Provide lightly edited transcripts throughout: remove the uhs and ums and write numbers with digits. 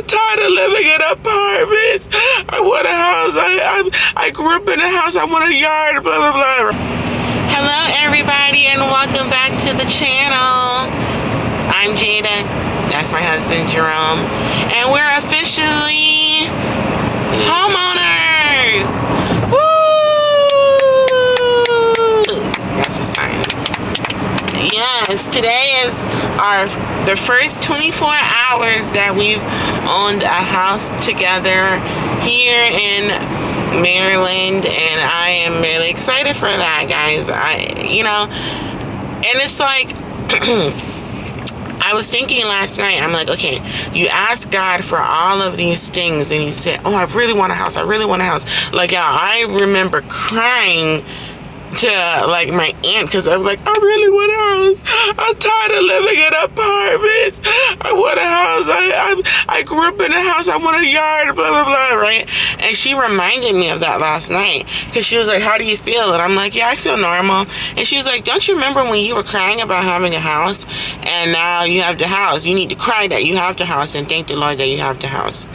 tired of living in apartments. I want a house. I grew up in a house. I want a yard. Blah blah blah. Hello, everybody, and welcome back to the channel. I'm Jada. That's my husband, Jerome, and we're officially homeowners. Woo! That's a sign. Yes, today is the first 24 hours that we've owned a house together here in Maryland, and I am really excited for that, guys. And it's like I was thinking last night, I'm like, okay, you ask God for all of these things and you say, oh, I really want a house, I really want a house. Like, yeah, I remember crying to like my aunt because I'm like, I really want a house. I'm tired of living in apartments. I want a house. I grew up in a house. I want a yard. Blah blah blah. Right? And she reminded me of that last night because she was like, how do you feel? And I'm like, yeah, I feel normal. And she was like, don't you remember when you were crying about having a house and now you have the house? You need to cry that you have the house and thank the Lord that you have the house.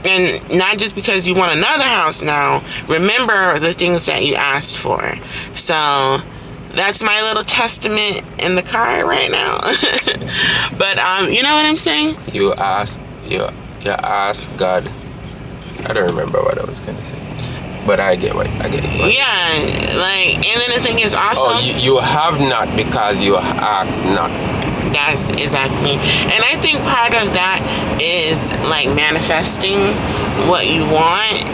And not just because you want another house now. Remember the things that you asked for. So that's my little testament in the car right now. But you know what I'm saying? You ask God. I don't remember what I was gonna say, but I get it. Yeah, like, and then the thing is also. Oh, you have not because you ask not. That's exactly. And I think part of that is like manifesting what you want.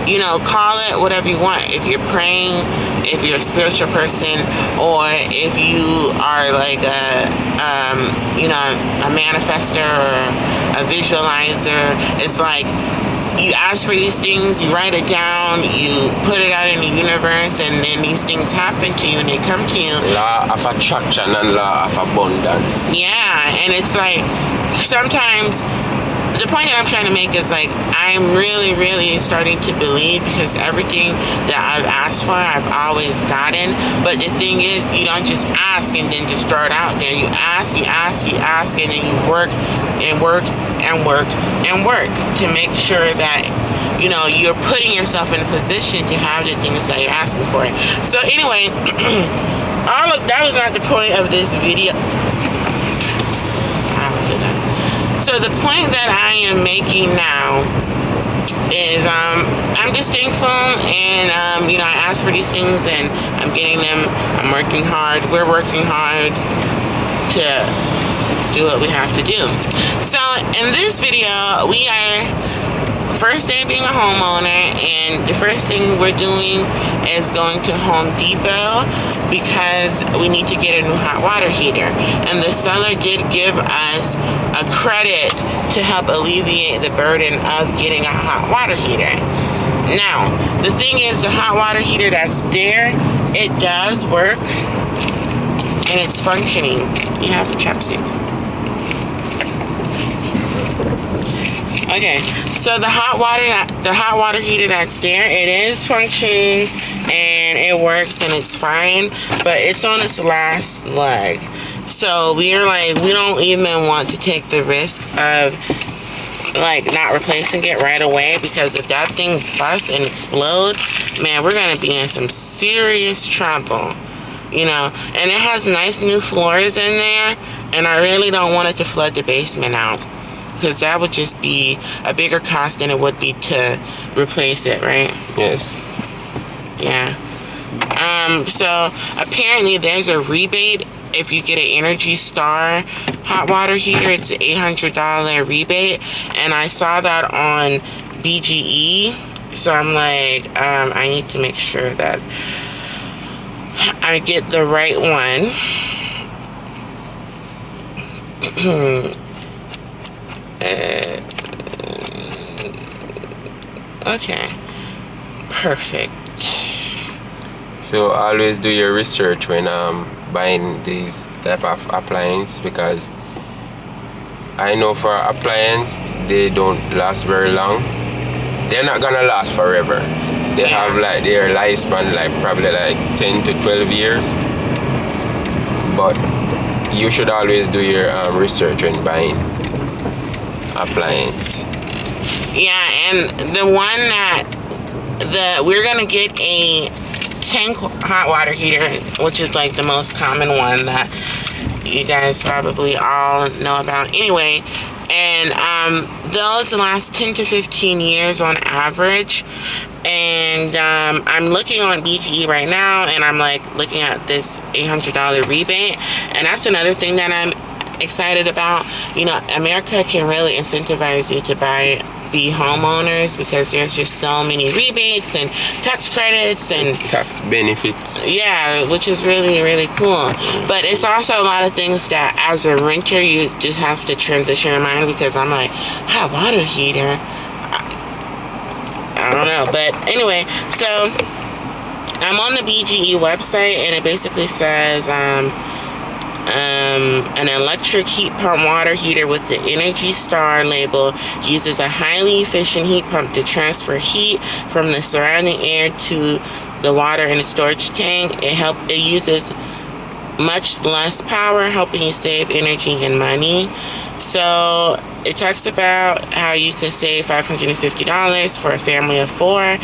You know, call it whatever you want. If you're praying, if you're a spiritual person, or if you are like a manifester or a visualizer, it's like you ask for these things, you write it down, you put it out in the universe, and then these things happen to you and they come to you. Law of attraction and law of abundance. Yeah, and it's like sometimes the point that I'm trying to make is like I'm really, really starting to believe because everything that I've asked for, I've always gotten. But the thing is, you don't just ask and then just throw it out there. You ask, and then you work and work and work and work to make sure that, you know, you're putting yourself in a position to have the things that you're asking for. So anyway, all of that was not the point of this video. I was done. So the point that I am making now is I'm just thankful, and I asked for these things and I'm getting them. I'm working hard. We're working hard to do what we have to do. So in this video, we are first day being a homeowner, and the first thing we're doing is going to Home Depot because we need to get a new hot water heater, and the seller did give us a credit to help alleviate the burden of getting a hot water heater. Now the thing is, the hot water heater that's there, it does work and it's functioning. You have a chopstick. Okay, so the hot water heater that's there, it is functioning and it works and it's fine, but it's on its last leg. So we're like, we don't even want to take the risk of like not replacing it right away, because if that thing busts and explodes, man, we're gonna be in some serious trouble, you know. And it has nice new floors in there, and I really don't want it to flood the basement out, because that would just be a bigger cost than it would be to replace it, right? Yes. Yeah. So apparently there's a rebate if you get an Energy Star hot water heater. It's an $800 rebate, and I saw that on BGE. So I'm like, I need to make sure that I get the right one. Okay, perfect. So always do your research when buying these type of appliance, because I know for appliance they don't last very long. They're not gonna last forever. They have like their lifespan, like probably like 10 to 12 years. But you should always do your research when buying appliance. Yeah, and the one that we're gonna get a tank hot water heater, which is like the most common one that you guys probably all know about anyway. And those last 10 to 15 years on average. And I'm looking on BGE right now, and I'm like looking at this $800 rebate, and that's another thing that I'm excited about. You know, America can really incentivize you to be homeowners because there's just so many rebates and tax credits and tax benefits. Yeah, which is really, really cool. But it's also a lot of things that as a renter you just have to transition your mind, because I'm like, hot water heater, I don't know. But anyway, so I'm on the BGE website, and it basically says an electric heat pump water heater with the Energy Star label uses a highly efficient heat pump to transfer heat from the surrounding air to the water in the storage tank. It uses much less power, helping you save energy and money. So it talks about how you could save $550 for a family of 4,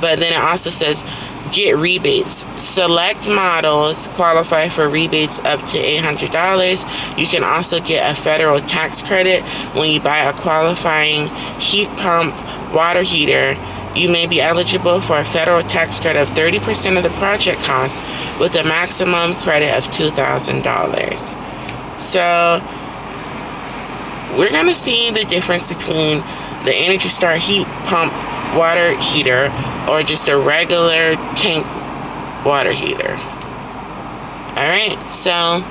but then it also says get rebates. Select models qualify for rebates up to $800. You can also get a federal tax credit when you buy a qualifying heat pump water heater. You may be eligible for a federal tax credit of 30% of the project cost with a maximum credit of $2,000. So we're going to see the difference between the Energy Star heat pump water heater or just a regular tank water heater. Alright, so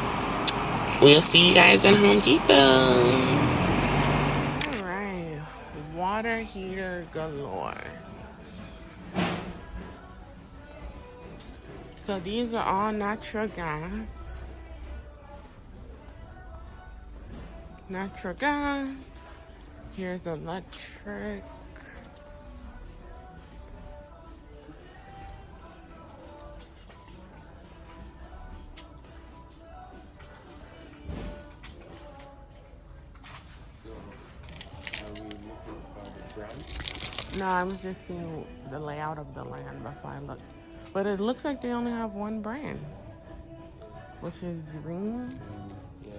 we'll see you guys in Home Depot. Alright, water heater galore. So these are all natural gas. Natural gas. Here's the electric. No, I was just seeing the layout of the land before I looked. But it looks like they only have one brand, which is Ring. Yeah.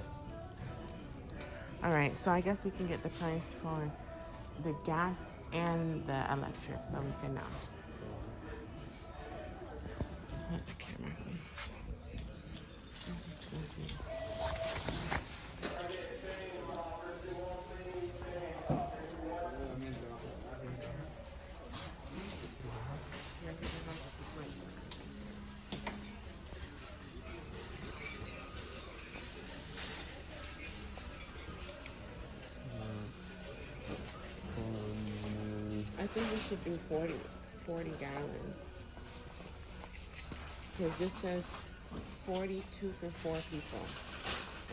All right, so I guess we can get the price for the gas and the electric, so we can know. Let the camera. I think we should do 40 gallons. Because this says 42 for 4 people.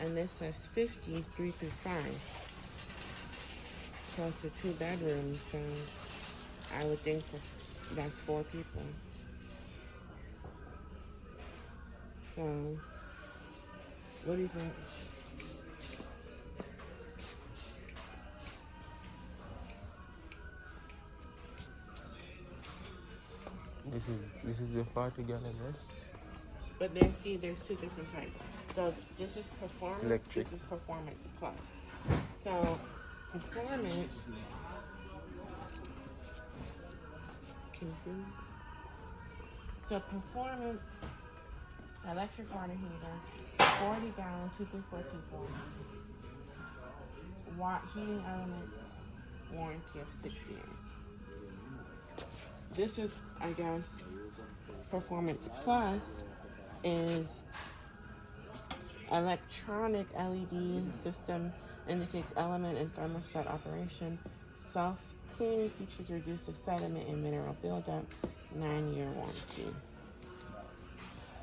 And this says 50, 3 through 5. So it's a 2-bedroom, so I would think that's 4 people. So, what do you think? This is the 40 gallon, right? But there's 2 different types. So this is performance, Electric. This is performance plus. So performance, continue. So performance, electric water heater, 40 gallon, 2 through 4 people. Heating elements, warranty of 6 years. This is, I guess, Performance Plus is electronic LED system, indicates element and thermostat operation. Self-cleaning features reduce the sediment and mineral buildup. 9-year warranty.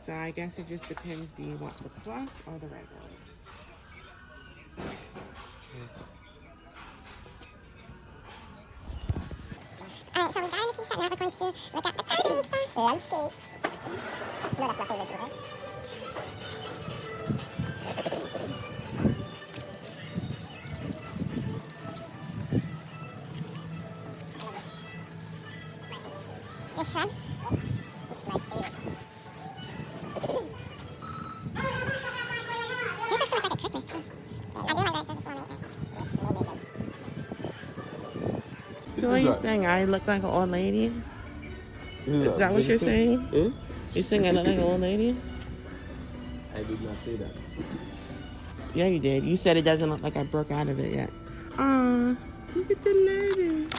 So I guess it just depends. Do you want the plus or the regular? Alright, so we got in the key set. Now we're going to look at the gardens for landscape. No, that's not the original, right? shrub. It's my favorite. This actually looks like a Christmas tree. I do like that. It's one So what are you saying? I look like an old lady? Is that what you're saying? You saying I look like an old lady? I did not say that. Yeah, you did. You said it doesn't look like I broke out of it yet. Aw, look at the lettuce.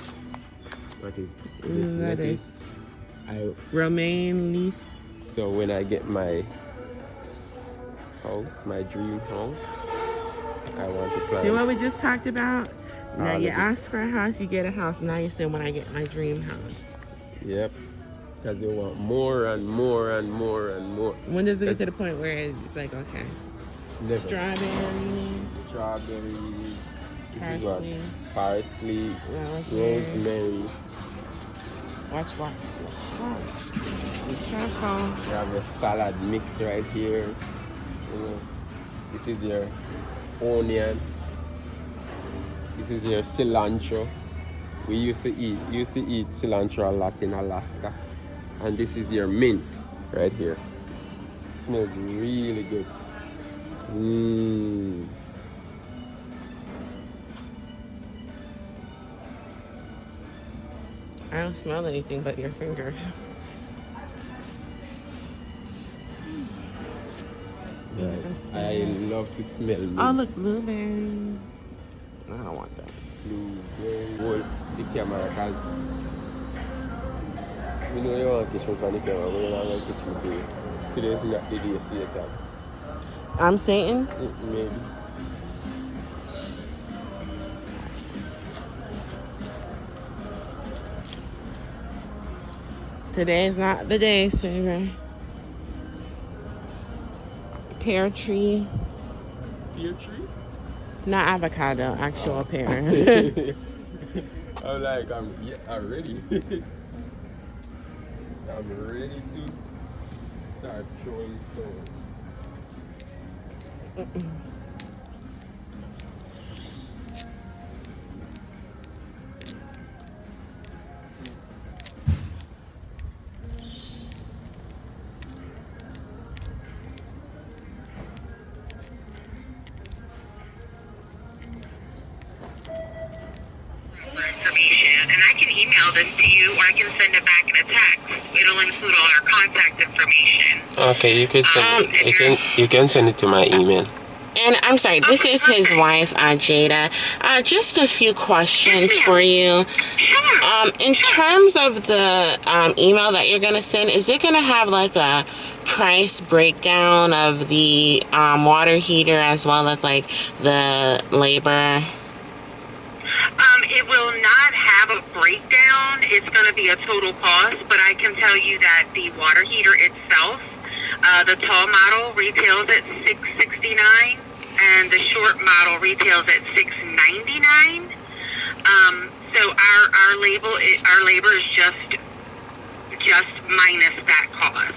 What is this lettuce? Romaine leaf. So when I get my house, my dream house, I want to plant. See what we just talked about? Now you lettuce. ask for a house, you get a house. Now you say when I get my dream house. Yep. Because you want more and more and more and more. When does it get to the point where it's like, okay, Never. strawberries, This is what? parsley, Parsley, rosemary. rosemary. Watch. Be careful. You have a salad mix right here. You know, this is your onion. This is your cilantro. We used to eat cilantro a lot in Alaska. And this is your mint right here. Smells really good. I don't smell anything but your fingers. Right. I love to smell mint. Oh, look, blueberries. I don't want that. Blueberry. Hold the camera because we know you want to shoot on the camera, but you're not going to shoot today. Today's not the day you see it. I'm Satan? Maybe. Today is not the day, Sarah. Pear tree. Pear tree? Not avocado, actual pear. I'm like, I'm ready. I'm ready to start throwing stones. Information, and I can email this to you, or I can send it back in a text. It'll include all our contact information. Okay, you can send you can send it to my email. And I'm sorry, this is his wife, Jada. Just a few questions for you. In terms of the email that you're going to send, is it going to have like a price breakdown of the water heater as well as like the labor? It will not have a breakdown. It's going to be a total cost, but I can tell you that the water heater itself, the tall model retails at $669, and the short model retails at $699. So our labor is just minus that cost.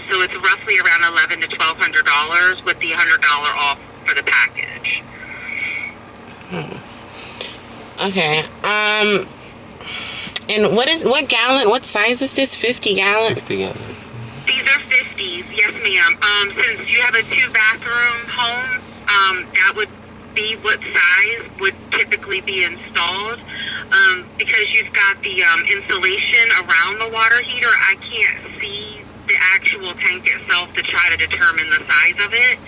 So it's roughly around $1,100 to $1,200 with the $100 off for the package. Okay. And what size is this? 50 gallon? 50 gallon. These are 50s, yes ma'am. Since you have a 2-bathroom home, that would be what size would typically be installed. Because you've got the insulation around the water heater, I can't see the actual tank itself to try to determine the size of it.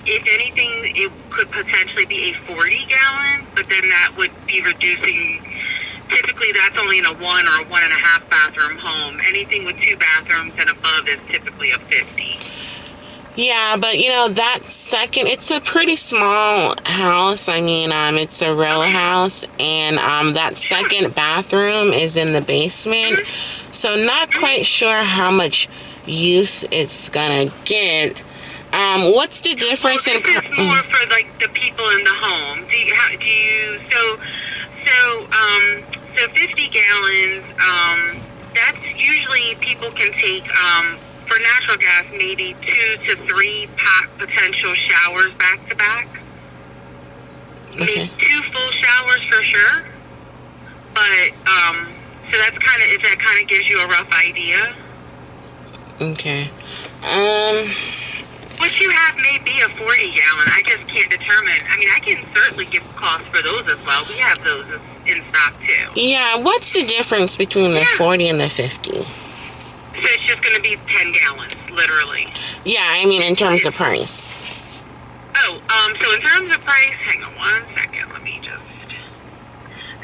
If anything, it could potentially be a 40 gallon, but then that would be reducing. Typically, that's only in a 1 or a 1.5 bathroom home. Anything with 2 bathrooms and above is typically a 50. Yeah, but that second, it's a pretty small house. I mean, it's a row house, and that second bathroom is in the basement. So not quite sure how much use it's gonna get. What's the difference in? This is more for like the people in the home. So 50 gallons. That's usually people can take. For natural gas, maybe 2 to 3 potential showers back to back. Okay. Maybe 2 full showers for sure. But so that's kind of, if that kind of gives you a rough idea. Okay. What you have may be a 40-gallon. I just can't determine. I mean, I can certainly give costs for those as well. We have those in stock too. Yeah, what's the difference between the 40 and the 50? So it's just going to be 10 gallons, literally. Yeah, I mean in terms of price. Oh, so in terms of price, hang on one second. Let me just.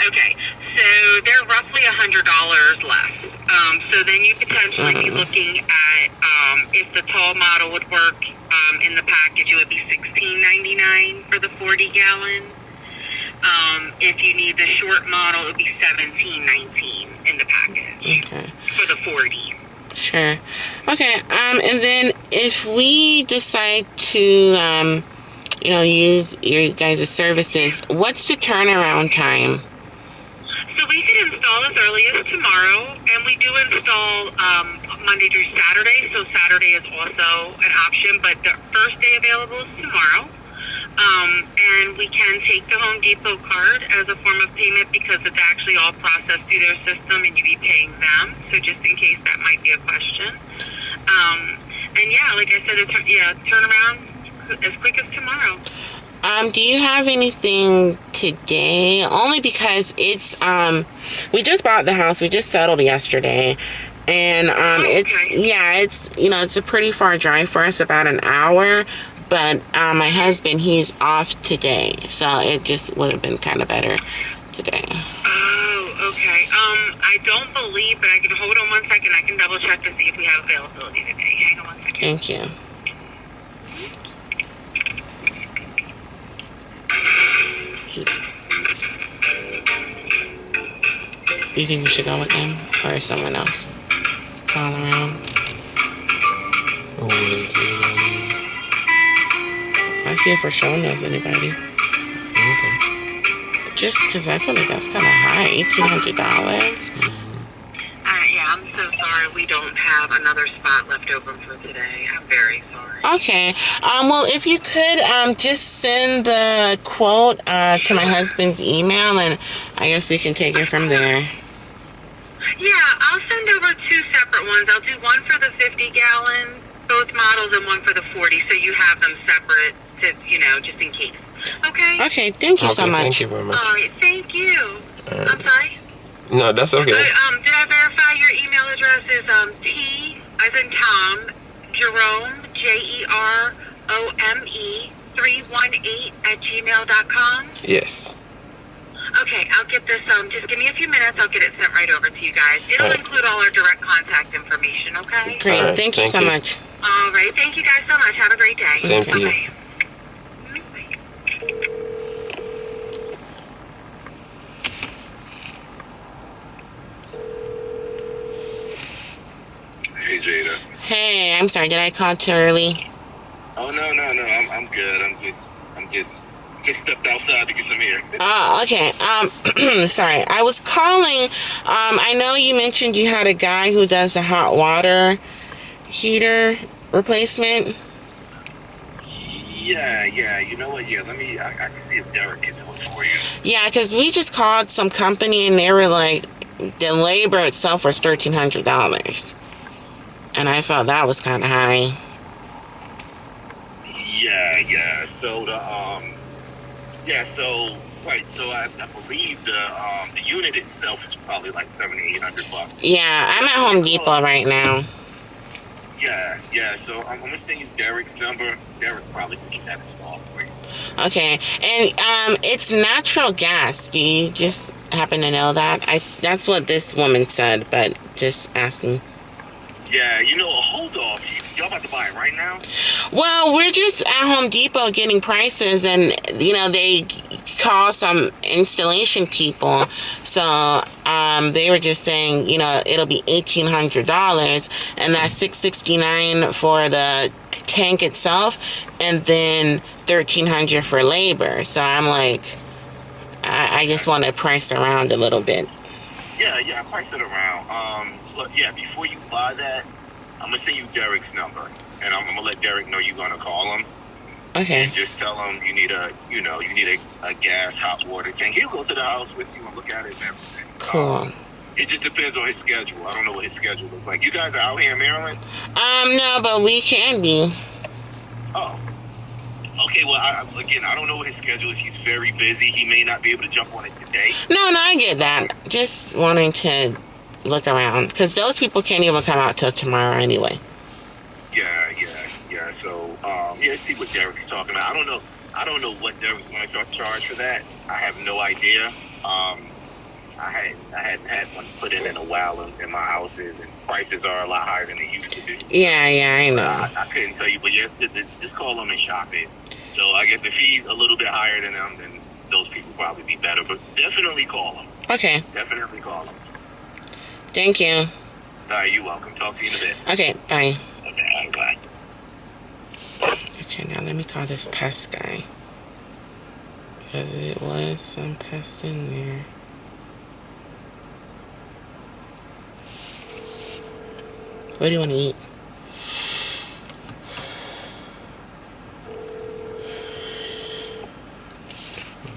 Okay, so they're roughly $100 less. So then you potentially be looking at if the tall model would work in the package, it would be $16.99 for the 40-gallon. If you need the short model, it would be $17.19 in the package Okay. for the 40. Sure. Okay. And then if we decide to, use your guys' services, what's the turnaround time? So we can install as early as tomorrow, and we do install Monday through Saturday, so Saturday is also an option, but the first day available is tomorrow. And we can take the Home Depot card as a form of payment because it's actually all processed through their system and you'd be paying them, so just in case that might be a question. And yeah, like I said, turn around as quick as tomorrow. Do you have anything today? Only because it's, we just bought the house. We just settled yesterday. And, it's a pretty far drive for us, about an hour. But, my husband, he's off today. So it just would have been kind of better today. Oh, okay. I don't believe, but I can hold on 1 second. I can double check to see if we have availability today. Hang on 1 second. Thank you. Do you think we should go with him or someone else? Call around. I see if Rochelle knows anybody. Okay. Just because I feel like that's kind of high, $1,800. Yeah, I'm so sorry. We don't have another spot left open for today. I'm very sorry. Okay. Well, if you could just send the quote to my husband's email, and I guess we can take it from there. Yeah, I'll send over two separate ones. I'll do one for the 50-gallon, both models, and one for the 40, so you have them separate, to, just in case. Okay? Okay, thank you so much. Thank you very much. All right, thank you. Right. I'm sorry? No, that's okay. Did I verify your email address is T, as in Tom, Jerome, Jerome, 318 @gmail.com? Yes. Okay, I'll get this, just give me a few minutes, I'll get it sent right over to you guys. It'll All right. include all our direct contact information, okay? Great. All right, Thank you thank so you. much. All right, thank you guys so much. Have a great day. Same to you. Bye-bye. Hey Jada. Hey, I'm sorry. Did I call too early? Oh no, I'm good. I'm just stepped outside to get some air. Oh, okay. Sorry. I was calling. I know you mentioned you had a guy who does the hot water heater replacement. Yeah. You know what? Yeah, I can see if Derek can do it for you. Yeah, because we just called some company and they were like, the labor itself was $1,300. And I felt that was kind of high. Yeah. So so I believe the unit itself is probably like $700-800. Yeah, I'm at Home Depot right now. Yeah. So I'm gonna send you Derek's number. Derek probably can get that installed for you. Okay, and it's natural gas. Do you just happen to know that? That's what this woman said, but just asking. Yeah, hold off. Y'all about to buy it right now? Well, we're just at Home Depot getting prices, and they call some installation people, so they were just saying it'll be $1,800, and that's $669 for the tank itself, and then $1,300 for labor. So I'm like, I just want to price around a little bit. Yeah, price it around. Look, before you buy that, I'm gonna send you Derek's number, and I'm gonna let Derek know you're gonna call him. Okay. And just tell him you need a gas hot water tank. He'll go to the house with you and look at it and everything. Cool. It just depends on his schedule. I don't know what his schedule looks like. You guys are out here in Maryland? No, but we can be. Oh. Okay, well, again, I don't know what his schedule is. He's very busy. He may not be able to jump on it today. No, I get that. Just wanting to look around. Because those people can't even come out till tomorrow anyway. Yeah. So, see what Derek's talking about. I don't know what Derek's going to charge for that. I have no idea. I hadn't had one put in a while in my houses, and prices are a lot higher than they used to be. So, Yeah, I know. I couldn't tell you, but yes, just call them and shop it. So I guess if he's a little bit higher than them, then those people probably be better. But definitely call them. Okay. Definitely call them. Thank you. You're welcome. Talk to you in a bit. Okay, bye. Okay, all right, bye. Okay, now let me call this pest guy. Because it was some pest in there. What do you want to eat?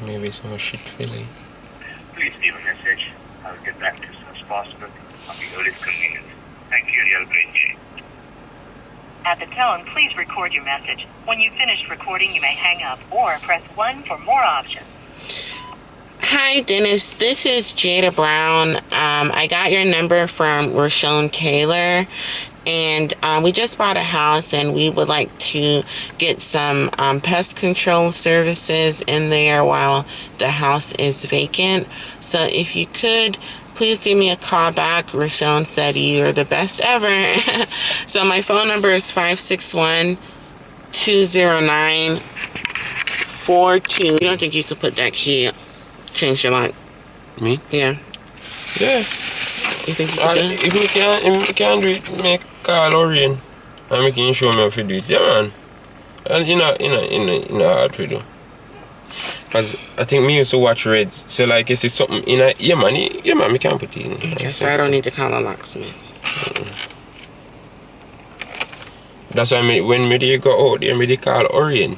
Maybe some shit filling. Please leave a message. I'll get back to you as soon as possible. I'll be your convenience. Thank you. You have a great day. At the tone, please record your message. When you've finished recording, you may hang up or press 1 for more options. Hi, Dennis. This is Jada Brown. I got your number from Rashawn Taylor, and we just bought a house, and we would like to get some pest control services in there while the house is vacant. So if you could, please give me a call back. Rashawn said you're the best ever. So my phone number is 561-209-42. You don't think you could put that key up? Change your lock? Me? Yeah. Yeah. You think you could? If we can do it, make call Orion. And we can show me how to do it. Yeah, man. And you know hard to do. Because I think me used to watch Reds. So like you see something in a yeah man, we can put it in. Okay, so I don't need to call a locksmith. That's why when me go out there, me call Orion.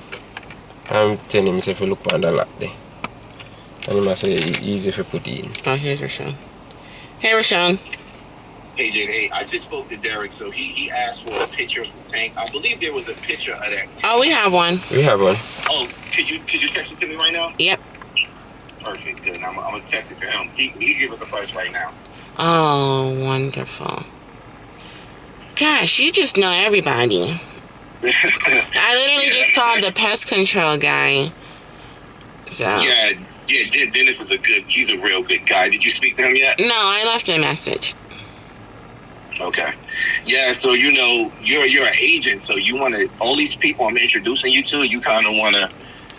I'm telling him if you look on the lock there. And he must say it's easy if you put it in. Oh, here's Rashawn. Hey, Rashawn. Hey, Jada. Hey, I just spoke to Derek, so he asked for a picture of the tank. I believe there was a picture of that tank. Oh, we have one. We have one. Oh, could you text it to me right now? Yep. Perfect. Good. I'm gonna text it to him. He give us a price right now. Oh, wonderful. Gosh, you just know everybody. I literally just called the pest control guy. So. Yeah, Dennis is he's a real good guy. Did you speak to him yet? No, I left a message. Okay. Yeah, so you're an agent, so you want to, all these people I'm introducing you to, you kind of want to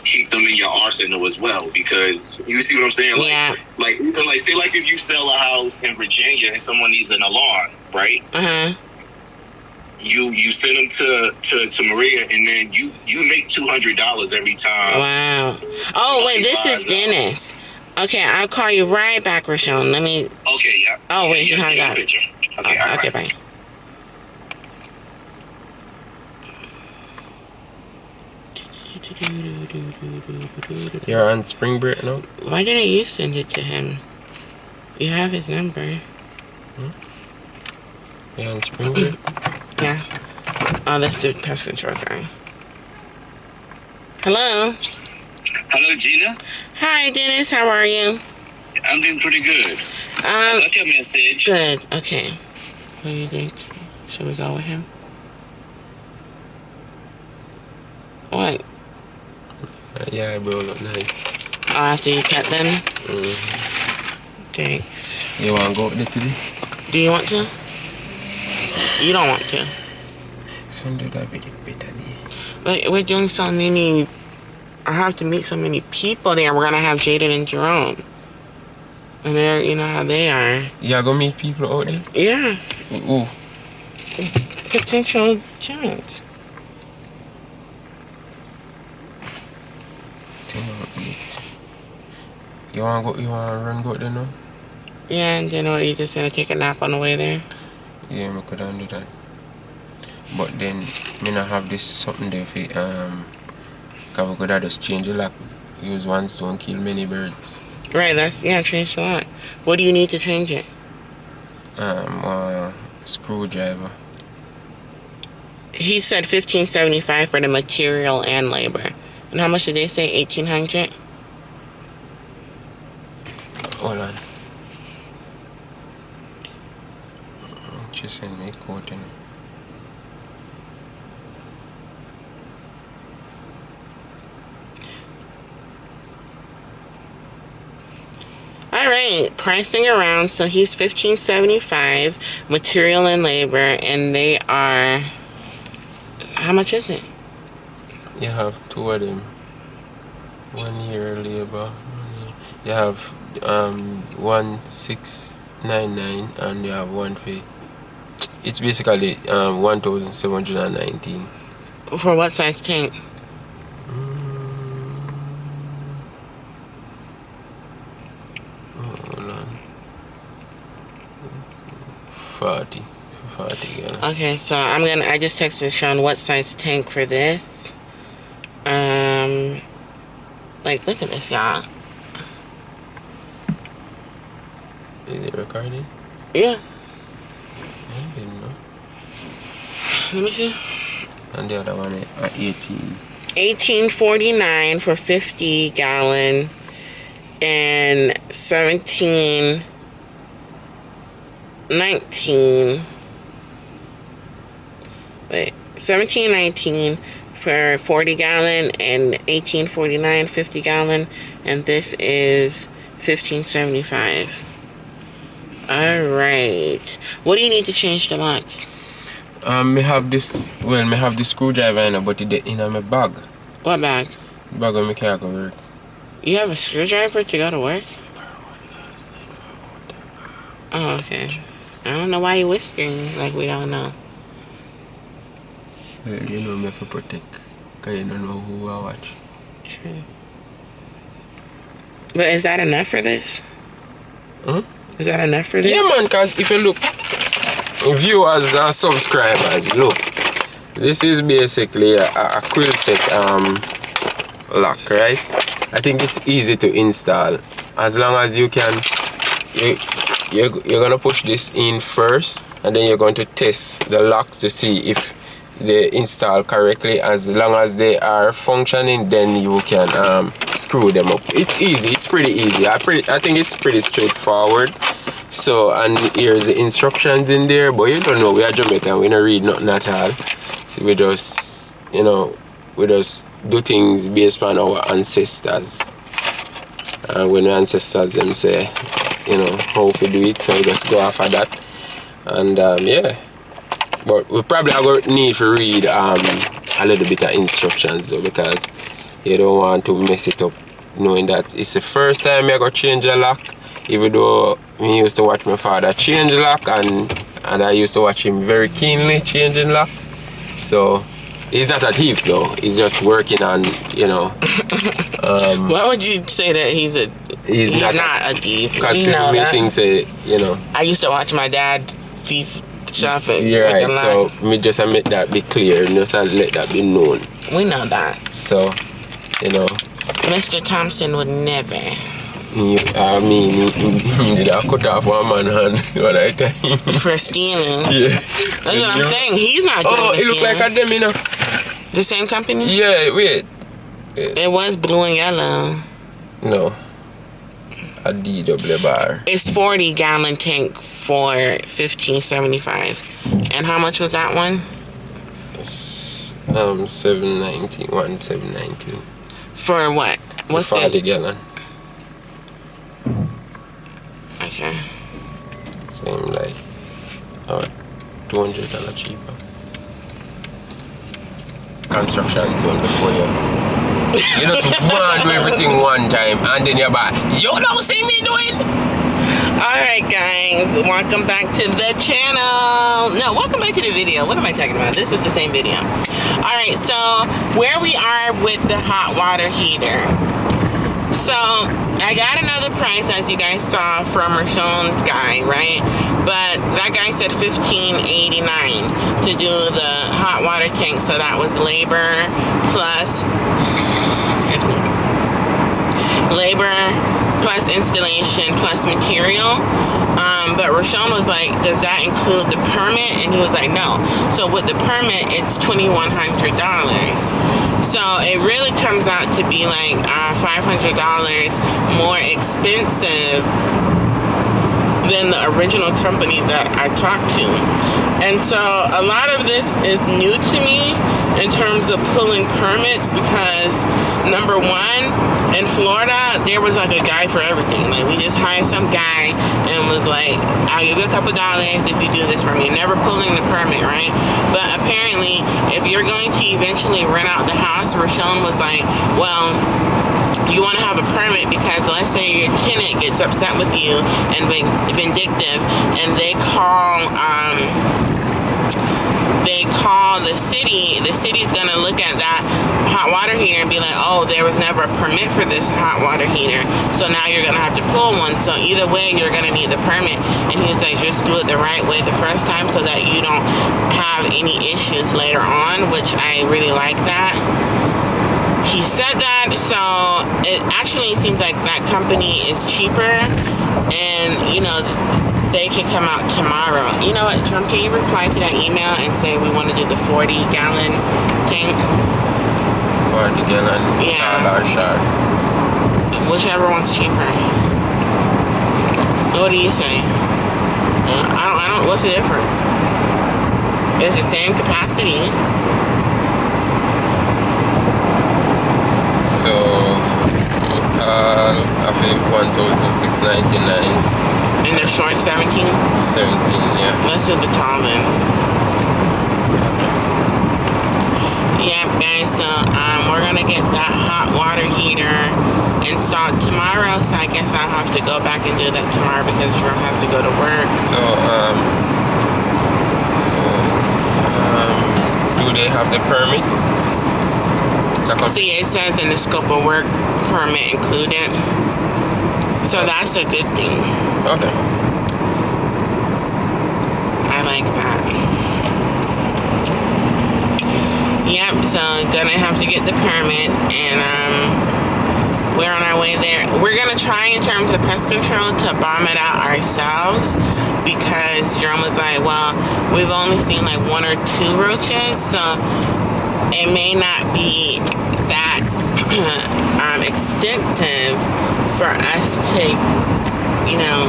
keep them in your arsenal as well, because you see what I'm saying? Yeah. Like even like say like if you sell a house in Virginia and someone needs an alarm, right? Uh-huh. You send them to Maria, and then you make $200 every time. Wow. Oh, wait, this is Dennis. Okay, I'll call you right back, Rashawn. Let me... Okay, yeah. Oh, wait, he hung up. Okay, Okay, bye. You're on spring break now? Why didn't you send it to him? You have his number. You're on spring break? Yeah. Oh, that's the pest control guy. Hello? Hello, Gina. Hi, Dennis. How are you? I'm doing pretty good. I got your message. Good. Okay. What do you think? Should we go with him? What? Yeah, bro, look nice. Oh, after you cut them? Mm. Thanks. You want to go out there today? Do you want to? You don't want to. Sunday that be the better day. But we're doing so many... I have to meet so many people there. We're going to have Jaden and Jerome. And they're, you know how they are. You go meet people out there? Yeah. Who? Potential tenants. You want to run go there now? Yeah, and then what, you just gonna take a nap on the way there? Yeah, I could do that. But then, me not have this something there for, cause we could have just change the lock. Use one stone, kill many birds. Right, that's, yeah, change the lock. What do you need to change it? Screwdriver. He said $1,575 for the material and labor. And how much did they say? $1,800? Hold on. She sent me a quote in. All right, pricing around. So he's $1,575 material and labor, and they are. How much is it? You have two of them. 1 year labor. You have 1,699 and you have one fee. It's basically 1,719. For what size tank? Hold on. 40 gallon. Okay, so I just texted Sean what size tank for this. Like, look at this, y'all. Is it recording? Yeah. I didn't know. Let me see. And the other one at 18. $18.49 for 50 gallon and $17.19 for 40 gallon and $18.49 50 gallon, and this is $15.75. All right. What do you need to change the locks? Me have this. Well, me have the screwdriver in, but it in my bag. What bag? The bag when me can't go work. You have a screwdriver to go to work? Oh, okay. I don't know why you're whispering like we don't know. Well, you know me have to protect, cause you don't know who I watch. True. But is that enough for this? Huh? Is that enough for this? Yeah, man. Cause if you look, viewers and subscribers, look, this is basically a quill set lock, right? I think it's easy to install as long as you can. You're gonna push this in first, and then you're going to test the locks to see if they install correctly. As long as they are functioning, then you can screw them up. It's easy. It's pretty easy. I think it's pretty straightforward. So, and here's the instructions in there, but you don't know, we are Jamaican, we don't read nothing at all. So we just, we just do things based on our ancestors. And when the ancestors them say, how to do it, so we just go off of that. And yeah. But we probably are going to need to read a little bit of instructions though, because you don't want to mess it up knowing that it's the first time you're going to change a lock. Even though me used to watch my father change lock, and I used to watch him very keenly changing locks. So he's not a thief though. He's just working on, Why would you say that he's not a thief? Because people may think say, I used to watch my dad thief shop at you're right. So me just make that be clear, just let that be known. We know that. So, Mr. Thompson would never. You did cut off one man's hand one at a time. For stealing. Yeah. That's what I'm saying. He's not doing Oh, it look like a them, The same company? Yeah, wait. It was blue and yellow. No. A DW bar. It's 40 gallon tank for $15.75. And how much was that one? 719. For what? What's 40 gallon. Okay. Same like $200 cheaper. Construction zone before you just want to do everything one time and then you're back. You don't see me doing. Alright guys, welcome back to the channel. No, welcome back to the video. What am I talking about? This is the same video. Alright, so where we are with the hot water heater. So I got another price, as you guys saw, from Rashawn's guy, right? But that guy said $15.89 to do the hot water tank. So that was labor plus installation plus material. But Rashawn was like, does that include the permit? And he was like, no. So with the permit, it's $2,100. So it really comes out to be like $500 more expensive than the original company that I talked to. And so a lot of this is new to me in terms of pulling permits, because number one, in Florida, there was like a guy for everything. Like, we just hired some guy and was like, I'll give you a couple dollars if you do this for me. Never pulling the permit, right? But apparently, if you're going to eventually rent out the house, Rashawn was like, well, you want to have a permit because let's say your tenant gets upset with you and vindictive, and they call the city's gonna look at that hot water heater and be like, oh, there was never a permit for this hot water heater, so now you're gonna have to pull one. So either way, you're gonna need the permit. And he was like, just do it the right way the first time so that you don't have any issues later on, which I really like that. He said that, so it actually seems like that company is cheaper, and you know, they can come out tomorrow. You know what, Trump, can you reply to that email and say we want to do the 40-gallon tank? 40-gallon or shot? Whichever one's cheaper. What do you say? I don't, what's the difference? It's the same capacity. So, I think $1,699. And they're short 17? 17, yeah. Let's do the tall then. Yeah, guys, so we're gonna get that hot water heater installed tomorrow, so I guess I'll have to go back and do that tomorrow because Jerome has to go to work. So, do they have the permit? See, it says in the scope of work, permit included. So that's a good thing. Okay. I like that. Yep, so gonna have to get the permit, and we're on our way there. We're gonna try in terms of pest control to bomb it out ourselves, because Jerome was like, well, we've only seen like 1 or 2 roaches, so it may not be that extensive for us to, you know,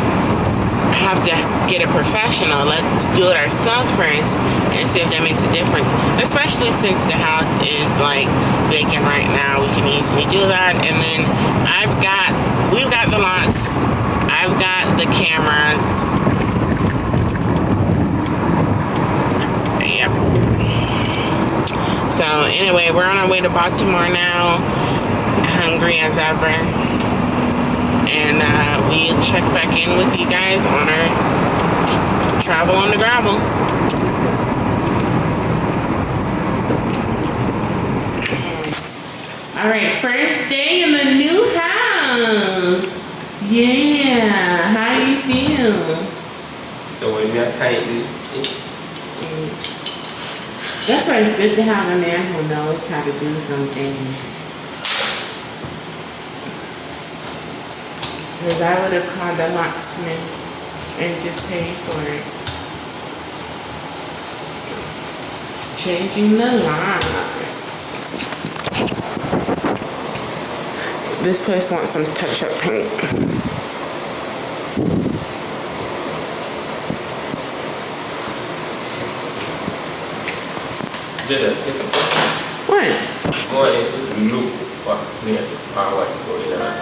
have to get a professional. Let's do it ourselves first and see if that makes a difference, especially since the house is like vacant right now. We can easily do that. And then we've got the locks, I've got the cameras. Yep. So anyway, we're on our way to Baltimore now, hungry as ever, and we'll check back in with you guys on our travel on the gravel. All right, first day in the new house. Yeah, how you feel? So when we are tighten it. That's why it's good to have a man who knows how to do some things. Because I would have called the locksmith and just paid for it. Changing the locks. This place wants some touch-up paint. What? More if you look what's going on.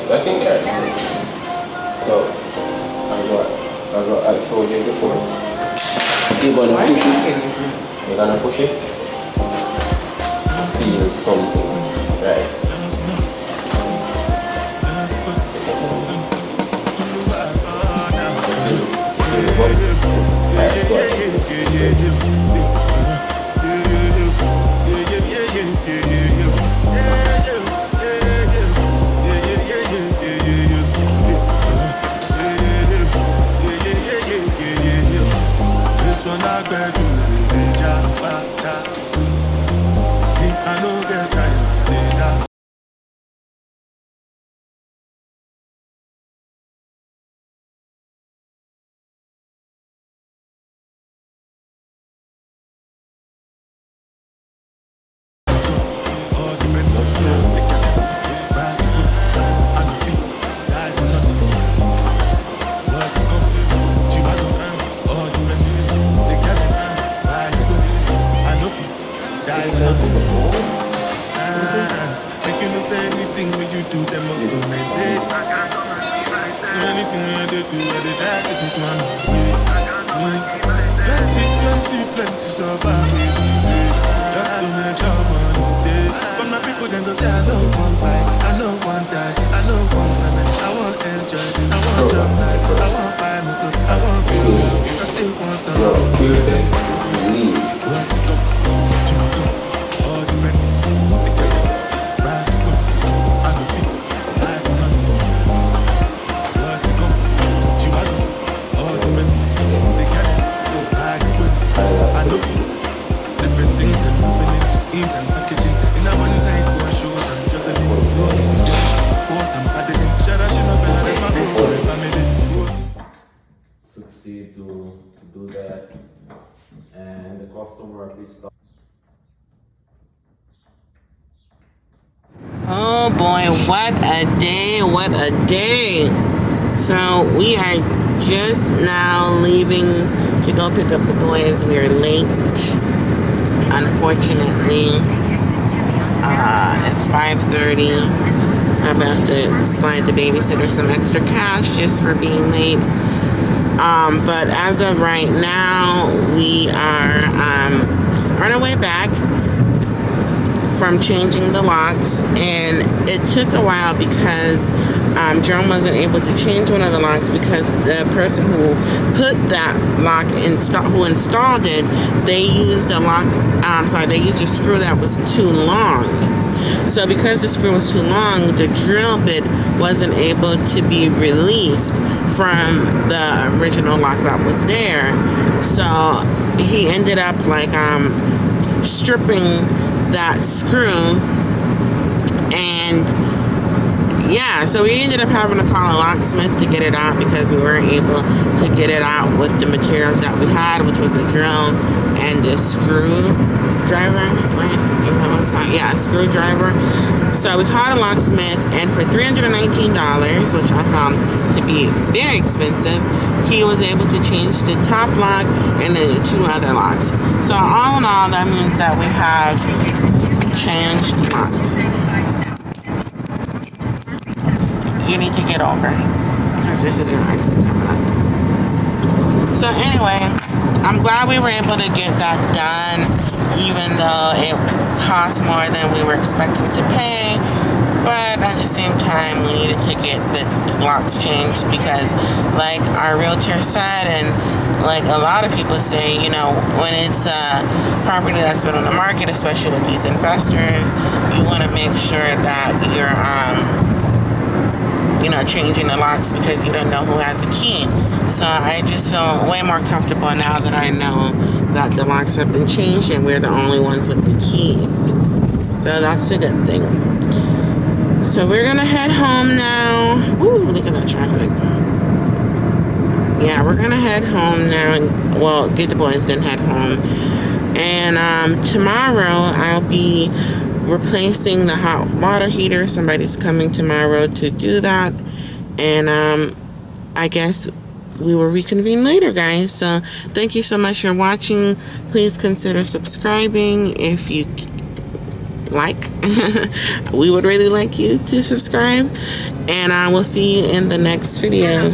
I think they're the same. So, as I told you before, you're gonna push it. You're gonna push it. Feel something, right? This one I beg you. do what they die to this man. Plenty survive with this. Just to make your money. From the people them go say I know one buy, I know one die, I know one finance. I want enjoy, I want job life, I want buy motor, I want bills, I still want to know. What's it go? All the money, they get it. Ride the boat, I know it. Life on us. What's it go? Chihuahua, all the money, they get it. Ride the boat, I know it. Different things that happening, schemes and packaging. In our one night, for shows and juggling. Port and paddling. Shout out, she not better, that's my goal for the family. Succeed to do that, and the customer is. Oh boy, what a day, what a day. So we are just now leaving to go pick up the boys. We are late, unfortunately. It's 5:30. I'm about to slide the babysitter some extra cash just for being late. But as of right now, we are on our way back from changing the locks, and it took a while because Jerome wasn't able to change one of the locks because the person who put that lock who installed it, they used a they used a screw that was too long. So because the screw was too long, the drill bit wasn't able to be released from the original lock that was there. So he ended up like stripping that screw, and yeah, so we ended up having to call a locksmith to get it out because we weren't able to get it out with the materials that we had, which was a drill and a screwdriver, right? Is that what it's called? Yeah, a screwdriver. So we called a locksmith, and for $319, which I found to be very expensive, he was able to change the top lock and then 2 other locks. So all in all, that means that we have changed locks. You need to get over, because this is your exit coming up. So anyway, I'm glad we were able to get that done, even though it cost more than we were expecting to pay. But at the same time, we needed to get the locks changed because, like our realtor said, and like a lot of people say, you know, when it's a property that's been on the market, especially with these investors, you want to make sure that you're changing the locks because you don't know who has the key. So I just feel way more comfortable now that I know that the locks have been changed and we're the only ones with the keys. So that's a good thing. So we're gonna head home now. Ooh, look at that traffic. Yeah, we're gonna head home now and, well, get the boys, then head home. And tomorrow I'll be replacing the hot water heater. Somebody's coming tomorrow to do that. And I guess we will reconvene later, guys. So thank you so much for watching. Please consider subscribing if you like. We would really like you to subscribe. And I will see you in the next video.